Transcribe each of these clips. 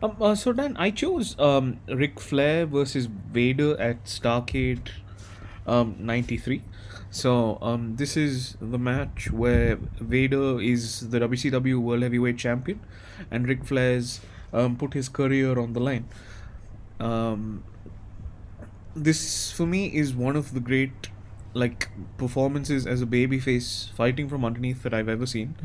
So Dan, I chose Ric Flair versus Vader at Starrcade 93. So this is the match where Vader is the WCW World Heavyweight Champion, and Ric Flair's put his career on the line. Um, this for me is one of the great like performances as a babyface fighting from underneath that I've ever seen.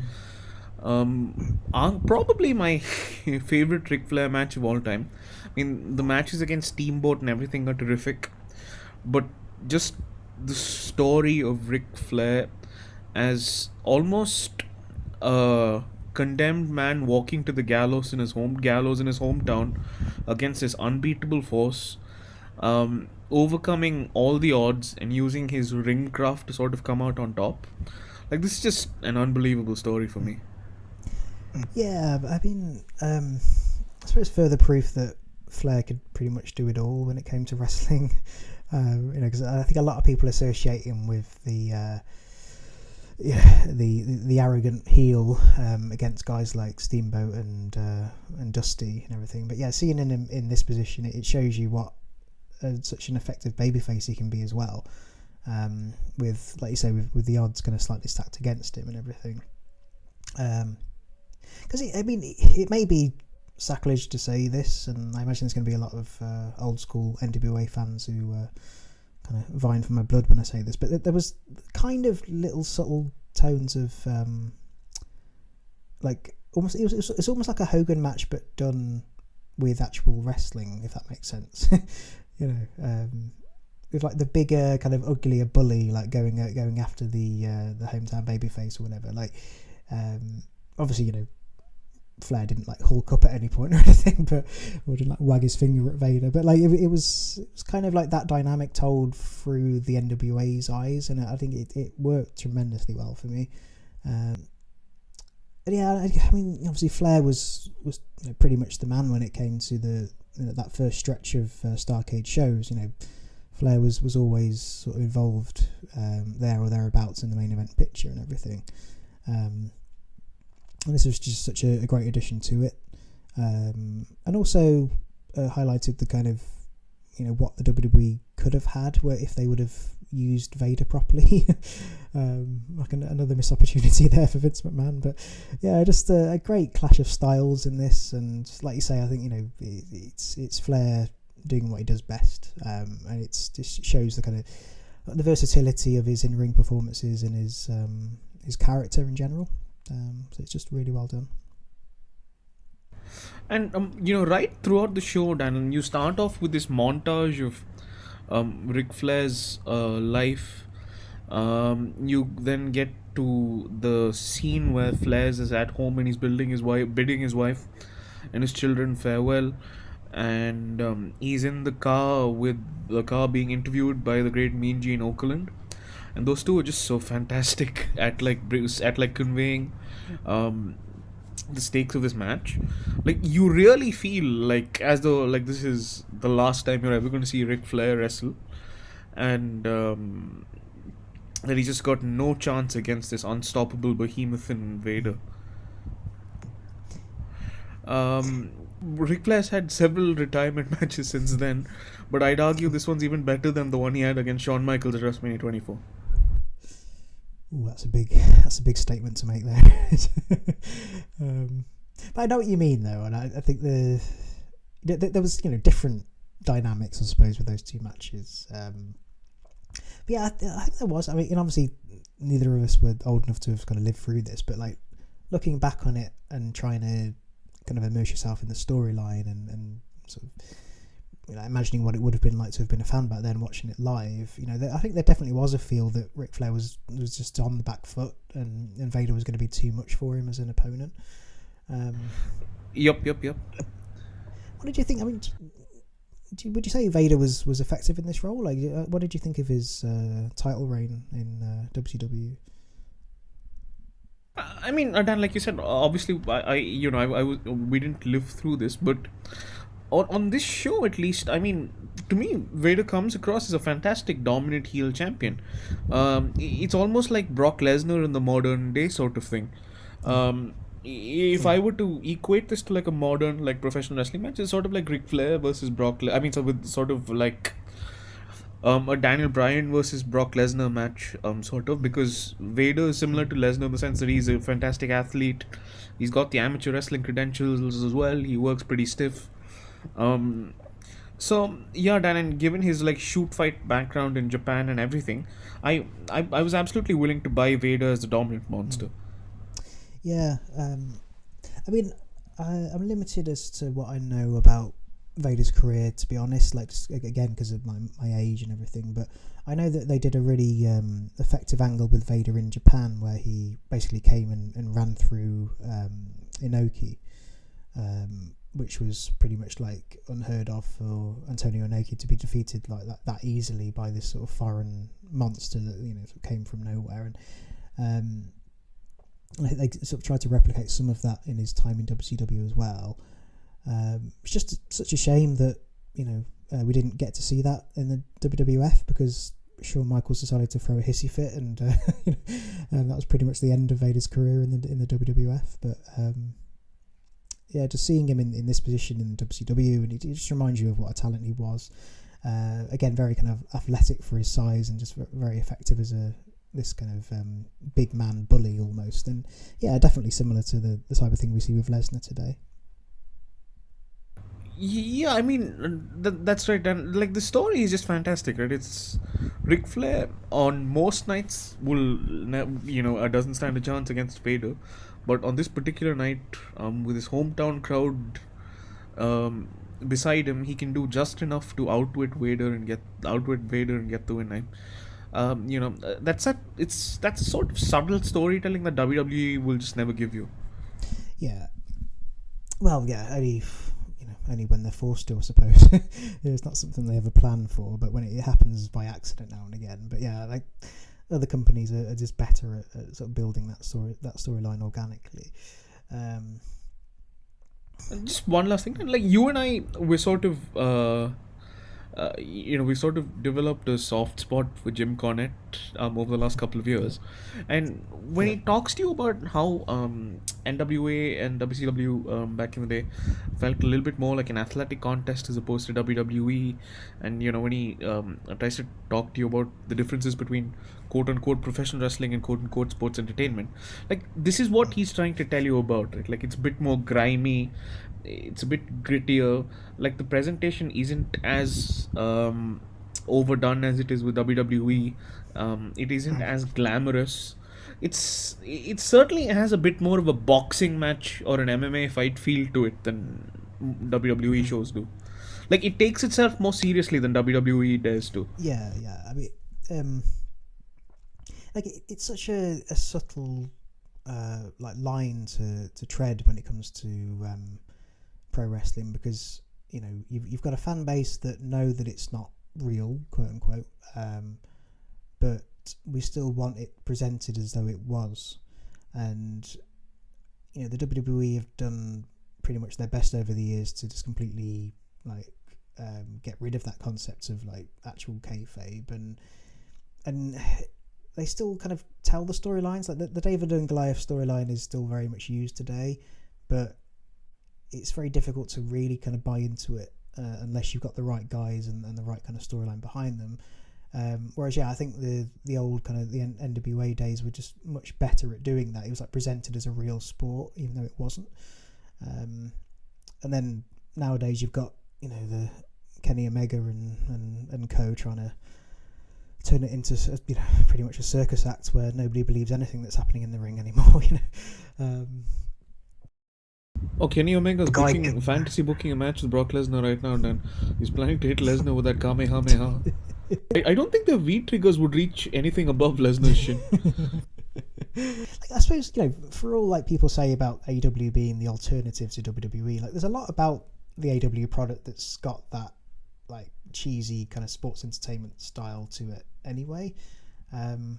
Probably my favorite Ric Flair match of all time. I mean, the matches against Steamboat and everything are terrific, but just the story of Ric Flair as almost a condemned man walking to the gallows in his hometown against his unbeatable force, overcoming all the odds and using his ring craft to sort of come out on top. Like, this is just an unbelievable story for me. Yeah, I mean, I suppose further proof that Flair could pretty much do it all when it came to wrestling. Because I think a lot of people associate him with the arrogant heel against guys like Steamboat and Dusty and everything. But yeah, seeing him in this position, it shows you what such an effective babyface he can be as well. With, like you say, with the odds kind of slightly stacked against him and everything. Because it may be sacrilege to say this, and I imagine there's going to be a lot of old school NWA fans who kind of vying for my blood when I say this, but there was kind of little subtle tones of like almost it's almost like a Hogan match but done with actual wrestling, if that makes sense. With like the bigger kind of uglier bully like going after the hometown babyface or whatever. Like obviously Flair didn't like hulk up at any point or anything, or didn't like wag his finger at Vader. But like it was kind of like that dynamic told through the NWA's eyes, and I think it worked tremendously well for me. And yeah, I mean, obviously Flair was pretty much the man when it came to the that first stretch of Starrcade shows. Flair was always sort of involved there or thereabouts in the main event picture and everything. And this was just such a great addition to it, and also highlighted the kind of what the WWE could have had where if they would have used Vader properly. Like another missed opportunity there for Vince McMahon. But yeah, just a great clash of styles in this, and like you say, I think it's Flair doing what he does best, and it's just shows the kind of the versatility of his in-ring performances and his character in general. So it's just really well done. And right throughout the show, Dan, you start off with this montage of Ric Flair's life. You then get to the scene where Flair's is at home and he's bidding his wife and his children farewell, and he's in the car with the car being interviewed by the great Mean Gene Okerlund, and those two are just so fantastic at conveying the stakes of this match. Like, you really feel like as though like this is the last time you're ever going to see Ric Flair wrestle, and that he just got no chance against this unstoppable behemoth in Vader. Ric Flair's had several retirement matches since then, but I'd argue this one's even better than the one he had against Shawn Michaels at WrestleMania 24. Ooh, that's a big statement to make there. But I know what you mean though, and I think there was different dynamics, I suppose, with those two matches. But yeah, I think there was. I mean, obviously neither of us were old enough to have kind of lived through this, but like looking back on it and trying to kind of immerse yourself in the storyline and sort of imagining what it would have been like to have been a fan back then watching it live, I think there definitely was a feel that Ric Flair was just on the back foot, and Vader was going to be too much for him as an opponent. Yup. What did you think? I mean, would you say Vader was effective in this role? Like, what did you think of his title reign in WCW? I mean, Dan, like you said, obviously, we didn't live through this, but on this show at least, I mean, to me, Vader comes across as a fantastic dominant heel champion. It's almost like Brock Lesnar in the modern day sort of thing. if I were to equate this to like a modern like professional wrestling match, it's sort of like Ric Flair versus I mean, so with sort of like a Daniel Bryan versus Brock Lesnar match, sort of, because Vader is similar to Lesnar in the sense that he's a fantastic athlete. He's got the amateur wrestling credentials as well. He works pretty stiff. Um, so yeah, Dan, and given his like shoot fight background in Japan and everything, I was absolutely willing to buy Vader as the dominant monster. Yeah, I mean, I'm limited as to what I know about Vader's career, to be honest, like just, again because of my age and everything, but I know that they did a really effective angle with Vader in Japan where he basically came and ran through Inoki, which was pretty much like unheard of for Antonio Inoki to be defeated like that easily by this sort of foreign monster that sort of came from nowhere. And they sort of tried to replicate some of that in his time in WCW as well. It's just such a shame that we didn't get to see that in the WWF, because Shawn Michaels decided to throw a hissy fit, and that was pretty much the end of Vader's career in the WWF. But yeah, just seeing him in this position in the WCW, and it just reminds you of what a talent he was. Again, very kind of athletic for his size, and just very effective as this kind of big man bully almost. And yeah, definitely similar to the type of thing we see with Lesnar today. Yeah, I mean that's right, and like the story is just fantastic, right? It's Ric Flair on most nights doesn't stand a chance against Vader, but on this particular night, with his hometown crowd, beside him, he can do just enough to outwit Vader and get the win. That's a sort of subtle storytelling that WWE will just never give you. Yeah, well, yeah, only when they're forced to, I suppose. It's not something they ever plan for, but when it happens by accident now and again. But yeah, like other companies are just better at sort of building that storyline organically. And just one last thing, like you and I, we sort of developed a soft spot for Jim Cornette over the last couple of years, and when he talks to you about how NWA and WCW back in the day felt a little bit more like an athletic contest as opposed to WWE, and when he tries to talk to you about the differences between quote unquote professional wrestling and quote unquote sports entertainment, like this is what he's trying to tell you about it. Like it's a bit more grimy, it's a bit grittier. Like the presentation isn't as overdone as it is with WWE. It isn't as glamorous. It certainly has a bit more of a boxing match or an MMA fight feel to it than WWE shows do. Like it takes itself more seriously than WWE does too. Yeah. I mean, like it's such a subtle like line to tread when it comes to pro wrestling, because you've got a fan base that know that it's not real, quote unquote, but we still want it presented as though it was. And the WWE have done pretty much their best over the years to just completely like get rid of that concept of like actual kayfabe, and they still kind of tell the storylines. Like the David and Goliath storyline is still very much used today, but it's very difficult to really kind of buy into it unless you've got the right guys and the right kind of storyline behind them. Whereas, yeah, I think the old kind of the NWA days were just much better at doing that. It was like presented as a real sport, even though it wasn't. And then nowadays you've got the Kenny Omega and co trying to turn it into pretty much a circus act where nobody believes anything that's happening in the ring anymore. Oh, Kenny Omega's fantasy booking a match with Brock Lesnar right now, and he's planning to hit Lesnar with that Kamehameha. I don't think the V triggers would reach anything above Lesnar's shin. Like, I suppose for all like people say about AEW being the alternative to WWE, like there's a lot about the AEW product that's got that like cheesy kind of sports entertainment style to it anyway. And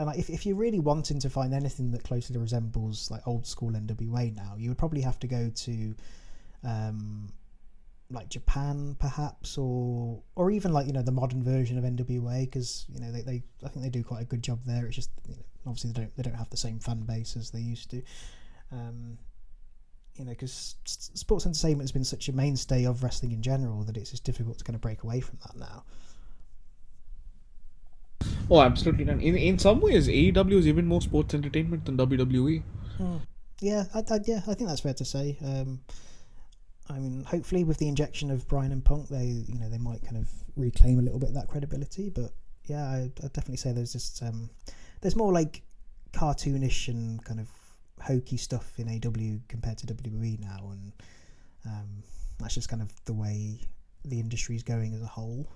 like if you're really wanting to find anything that closely resembles like old school NWA now, you would probably have to go to like Japan perhaps, or even like the modern version of NWA, because they I think they do quite a good job there. It's just obviously they don't have the same fan base as they used to. because sports entertainment has been such a mainstay of wrestling in general that it's just difficult to kind of break away from that now. Oh, absolutely. And in some ways, AEW is even more sports entertainment than WWE. Yeah, I think that's fair to say. I mean, hopefully with the injection of Bryan and Punk, they might kind of reclaim a little bit of that credibility. But yeah, I'd definitely say there's just there's more like cartoonish and kind of hokey stuff in AEW compared to WWE now, and that's just kind of the way the industry's going as a whole.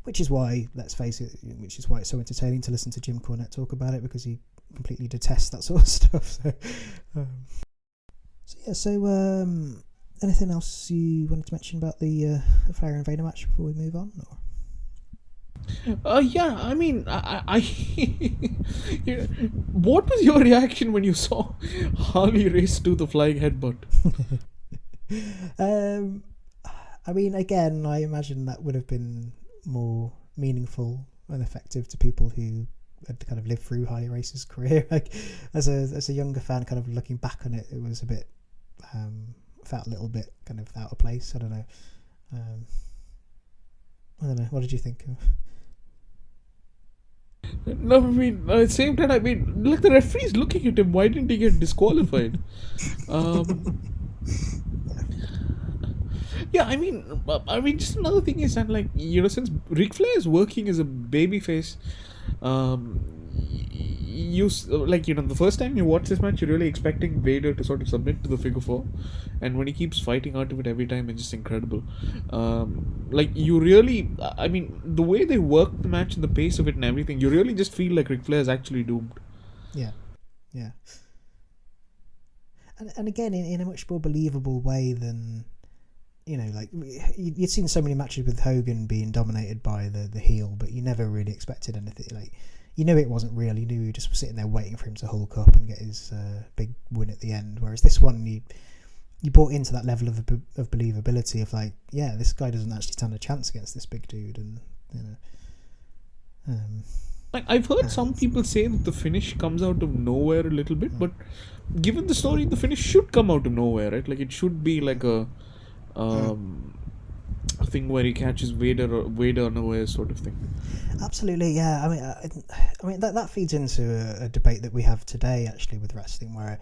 Which is why, let's face it, it's so entertaining to listen to Jim Cornette talk about it, because he completely detests that sort of stuff. So anything else you wanted to mention about the Flair and Vader match before we move on? Or? Yeah, I mean, I what was your reaction when you saw Harley race to the flying headbutt? I mean, again, I imagine that would have been more meaningful and effective to people who had kind of lived through Harley Race's career. Like, as a younger fan, kind of looking back on it, it was a bit felt a little bit kind of out of place. I don't know. What did you think? No, I mean, at the same time, I mean, look, the referee's looking at him. Why didn't he get disqualified? Yeah, I mean, just another thing is that, like, since Ric Flair is working as a babyface, the first time you watch this match, you're really expecting Vader to sort of submit to the figure four, and when he keeps fighting out of it every time, it's just incredible. You really, I mean, the way they work the match and the pace of it and everything, you really just feel like Ric Flair is actually doomed. Yeah. And again, in a much more believable way than, like, you'd seen so many matches with Hogan being dominated by the heel, but you never really expected anything. Like, you knew it wasn't real. You knew you just were sitting there waiting for him to hulk up and get his big win at the end. Whereas this one, you bought into that level of believability of, like, yeah, this guy doesn't actually stand a chance against this big dude, and Like, I've heard some people say that the finish comes out of nowhere a little bit, but given the story, the finish should come out of nowhere, right? Like, it should be like a thing where he catches Vader unaware sort of thing. Absolutely, yeah. I mean that feeds into a debate that we have today, actually, with wrestling, where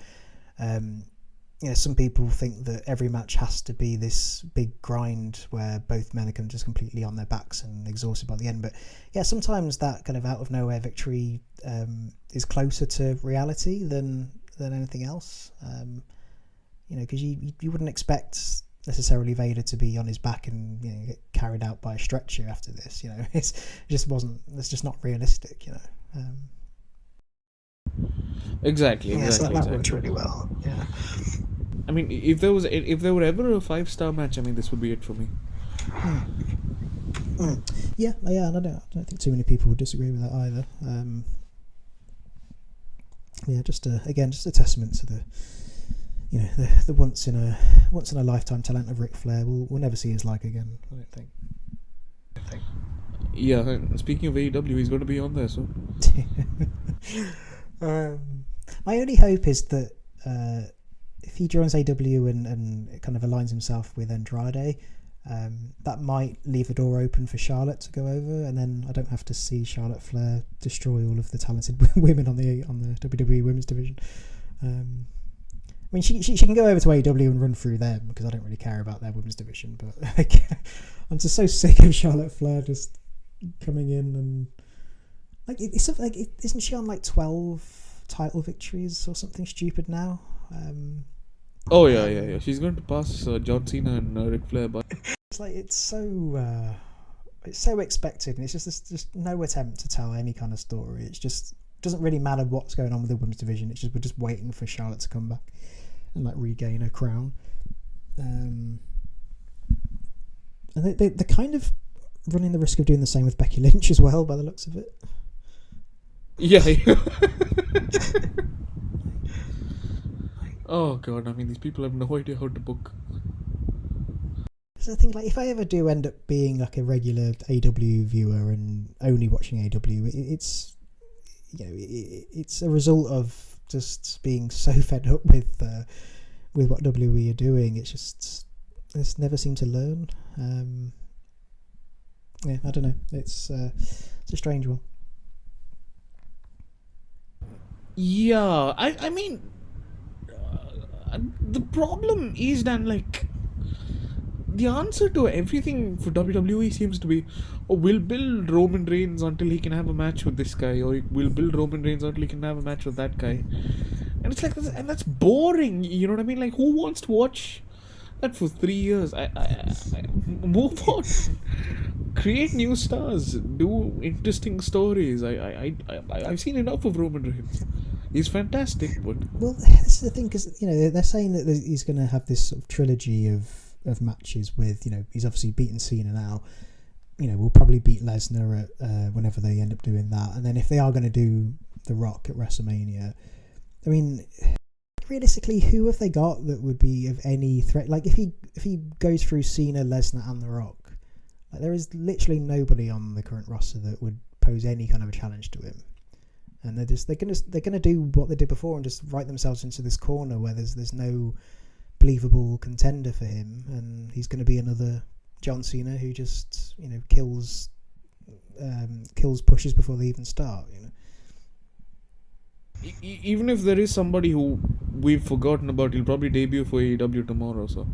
some people think that every match has to be this big grind where both men are kind of just completely on their backs and exhausted by the end. But yeah, sometimes that kind of out of nowhere victory is closer to reality than anything else. Because you wouldn't expect necessarily Vader to be on his back and get carried out by a stretcher after this. It's just not realistic. Exactly. So that works really well. Yeah. I mean, if there were ever a 5-star match, I mean, this would be it for me. Yeah, and I don't think too many people would disagree with that either. Just a testament to the the once in a lifetime talent of Ric Flair. We'll never see his like again, I don't think. Yeah, speaking of AEW, he's going to be on there soon. My only hope is that if he joins AEW and kind of aligns himself with Andrade, that might leave the door open for Charlotte to go over, and then I don't have to see Charlotte Flair destroy all of the talented women on the WWE Women's Division. I mean, she can go over to AEW and run through them, because I don't really care about their women's division. But I'm just so sick of Charlotte Flair just coming in and it's something like, isn't she on like 12 title victories or something stupid now? Oh yeah. She's going to pass John Cena and Ric Flair, but it's so expected, and it's just no attempt to tell any kind of story. It's just doesn't really matter what's going on with the women's division. It's just we're just waiting for Charlotte to come back and like regain her crown. And they're kind of running the risk of doing the same with Becky Lynch as well, by the looks of it. Yeah. Oh god, I mean, these people have no idea how to book. So I think, like, if I ever do end up being like a regular AW viewer and only watching AW, it's it's a result of just being so fed up with with what WWE are doing, it's never seemed to learn. Yeah, I don't know. It's a strange one. Yeah, I mean, the problem is then, like, the answer to everything for WWE seems to be, oh, we'll build Roman Reigns until he can have a match with this guy, or we'll build Roman Reigns until he can have a match with that guy. And it's like, and that's boring, you know what I mean? Like, who wants to watch that for 3 years? I move on. Create new stars. Do interesting stories. I've seen enough of Roman Reigns. He's fantastic, but well, that's the thing, because they're saying that he's going to have this sort of trilogy of matches with, he's obviously beaten Cena now. We'll probably beat Lesnar at whenever they end up doing that, and then if they are going to do The Rock at WrestleMania, I mean, realistically, who have they got that would be of any threat? Like, if he goes through Cena, Lesnar, and The Rock, like, there is literally nobody on the current roster that would pose any kind of a challenge to him. And they're gonna do what they did before and just write themselves into this corner where there's no believable contender for him, and he's going to be another John Cena who just kills pushes before they even start. even if there is somebody who we've forgotten about, he'll probably debut for AEW tomorrow. So